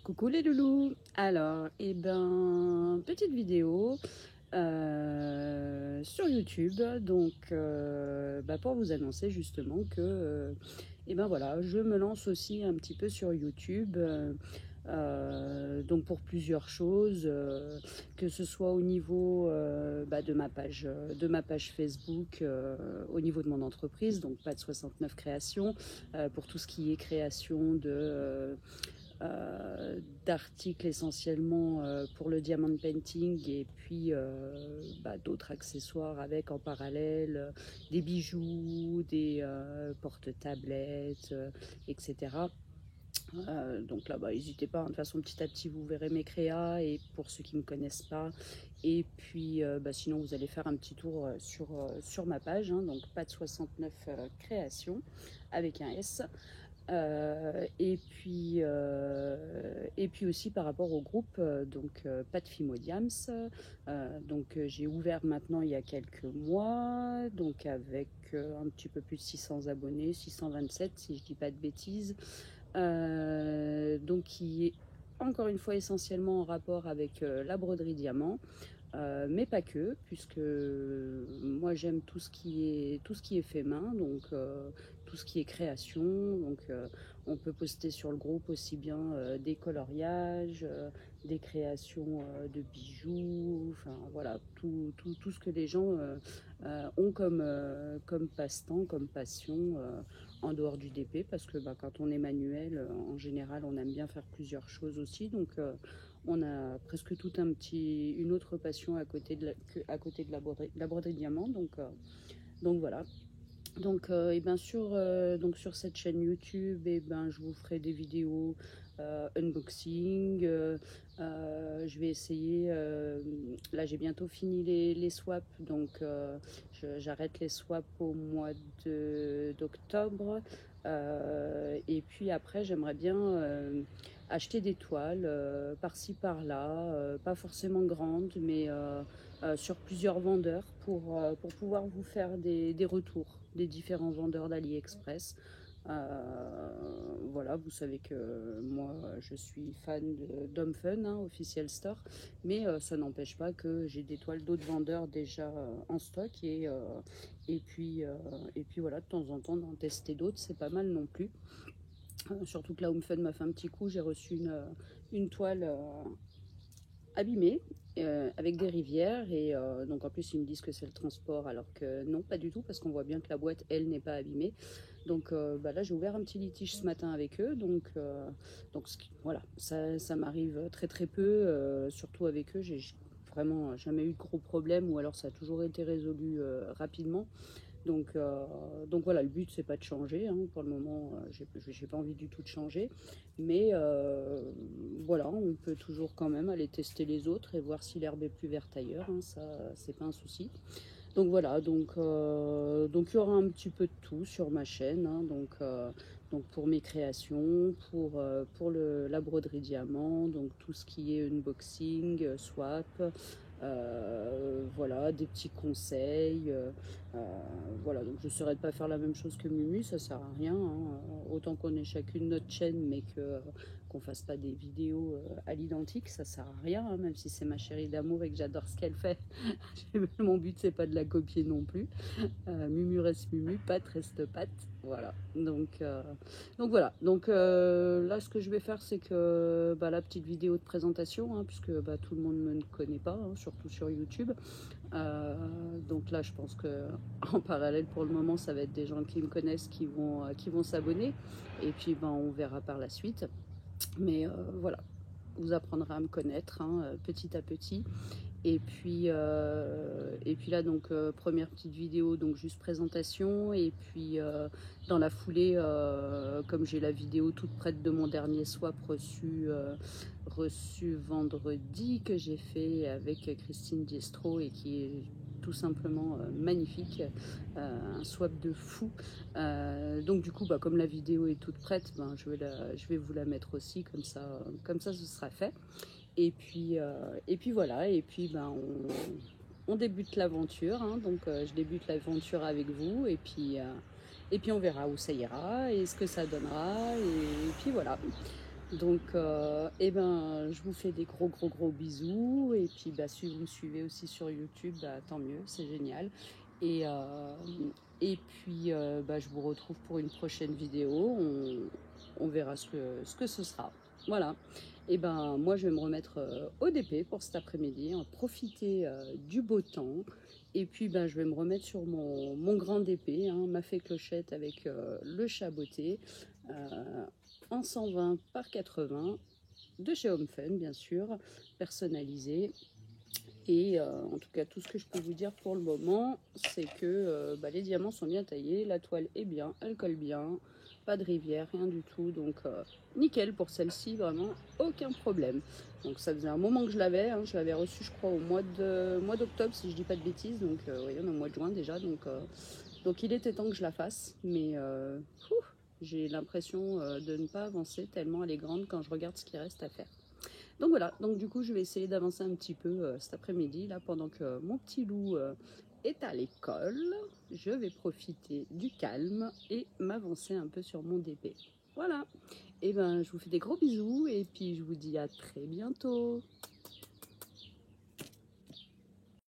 Coucou les loulous. Alors, petite vidéo sur YouTube, donc pour vous annoncer justement que voilà, je me lance aussi un petit peu sur YouTube. Donc pour plusieurs choses, que ce soit au niveau de ma page Facebook, au niveau de mon entreprise, donc pas de 69 créations, pour tout ce qui est création d'articles essentiellement pour le diamond painting, et puis d'autres accessoires avec en parallèle des bijoux, des porte-tablettes, etc. Donc là, n'hésitez pas, hein. De toute façon, petit à petit, vous verrez mes créas, et pour ceux qui ne me connaissent pas. Et puis, sinon, vous allez faire un petit tour sur ma page, hein, donc pas de 69 créations avec un S. Et puis aussi par rapport au groupe, pas de Fimodiams. J'ai ouvert maintenant il y a quelques mois, donc avec un petit peu plus de 600 abonnés, 627 si je dis pas de bêtises. Donc qui est encore une fois essentiellement en rapport avec la broderie diamant. Mais pas que, puisque moi j'aime tout ce qui est fait main, donc tout ce qui est création. Donc on peut poster sur le groupe aussi bien des coloriages, des créations de bijoux, enfin voilà, tout ce que les gens ont comme passe-temps, comme passion, en dehors du DP, parce que quand on est manuel, en général on aime bien faire plusieurs choses aussi. Donc on a presque tout une autre passion à côté de la broderie diamant. Donc voilà. Donc sur cette chaîne YouTube, je vous ferai des vidéos unboxing. Je vais essayer. Là, j'ai bientôt fini les swaps, donc j'arrête les swaps au mois d'octobre. Et puis après, j'aimerais bien acheter des toiles par-ci par-là, pas forcément grandes, mais sur plusieurs vendeurs pour pouvoir vous faire des retours des différents vendeurs d'AliExpress. Voilà, vous savez que moi je suis fan d'Homme Fun, hein, Official Store, mais ça n'empêche pas que j'ai des toiles d'autres vendeurs déjà en stock, et puis voilà, de temps en temps d'en tester d'autres, c'est pas mal non plus. Surtout que là, Home Fun m'a fait un petit coup, j'ai reçu une toile abîmée, avec des rivières, et donc en plus ils me disent que c'est le transport, alors que non, pas du tout, parce qu'on voit bien que la boîte, elle, n'est pas abîmée. Donc là, j'ai ouvert un petit litige ce matin avec eux, donc voilà, ça m'arrive très très peu, surtout avec eux, j'ai vraiment jamais eu de gros problèmes, ou alors ça a toujours été résolu rapidement. Donc voilà, le but c'est pas de changer, hein. Pour le moment, j'ai pas envie du tout de changer, mais voilà, on peut toujours quand même aller tester les autres et voir si l'herbe est plus verte ailleurs, hein. Ça, c'est pas un souci. Donc voilà, donc il y aura un petit peu de tout sur ma chaîne, hein. Donc pour mes créations, pour la broderie diamant, donc tout ce qui est unboxing, swap, voilà, des petits conseils. Voilà, donc je ne saurais pas faire la même chose que Mumu, ça sert à rien, hein. Autant qu'on ait chacune notre chaîne, mais qu'on fasse pas des vidéos à l'identique, ça sert à rien, hein, même si c'est ma chérie d'amour et que j'adore ce qu'elle fait. Mon but c'est pas de la copier non plus. Mumu reste Mumu, Pat reste Pat. Voilà. Donc voilà. Donc là, ce que je vais faire, c'est que la petite vidéo de présentation, hein, puisque tout le monde ne me connaît pas, hein, surtout sur YouTube. Donc là, je pense que en parallèle, pour le moment, ça va être des gens qui me connaissent qui vont s'abonner. Et puis, on verra par la suite. Mais voilà, vous apprendrez à me connaître, hein, petit à petit. Et puis là, donc première petite vidéo, donc juste présentation. Et puis dans la foulée, comme j'ai la vidéo toute prête de mon dernier swap reçu vendredi, que j'ai fait avec Christine Diestro, et qui est tout simplement magnifique, un swap de fou. Donc du coup, comme la vidéo est toute prête, je vais vous la mettre aussi, comme ça ce sera fait. Et puis voilà, et puis on débute l'aventure, hein. Donc je débute l'aventure avec vous, et puis on verra où ça ira et ce que ça donnera, et puis voilà. Donc, eh ben, je vous fais des gros bisous. Et puis, bah, si vous me suivez aussi sur YouTube, bah, tant mieux, c'est génial. Et, euh, et puis, bah, je vous retrouve pour une prochaine vidéo. On verra ce que ce sera. Voilà. Et ben, moi, je vais me remettre au DP pour cet après-midi, en profiter du beau temps. Et puis, ben, je vais me remettre sur mon grand DP, hein, ma fée clochette avec le chaboté. Euh, en 120 par 80 de chez Home Fun, bien sûr, personnalisé. Et en tout cas, tout ce que je peux vous dire pour le moment, c'est que bah, les diamants sont bien taillés, la toile est bien, elle colle bien, pas de rivière, rien du tout. Donc nickel pour celle-ci, vraiment aucun problème. Donc ça faisait un moment que je l'avais reçu je crois au mois d'octobre si je dis pas de bêtises. Donc oui, on est au mois de juin déjà, donc il était temps que je la fasse, mais j'ai l'impression de ne pas avancer tellement elle est grande quand je regarde ce qu'il reste à faire. Donc voilà, donc du coup je vais essayer d'avancer un petit peu cet après-midi, là pendant que mon petit loup est à l'école. Je vais profiter du calme et m'avancer un peu sur mon DP. Voilà, et ben je vous fais des gros bisous et puis je vous dis à très bientôt.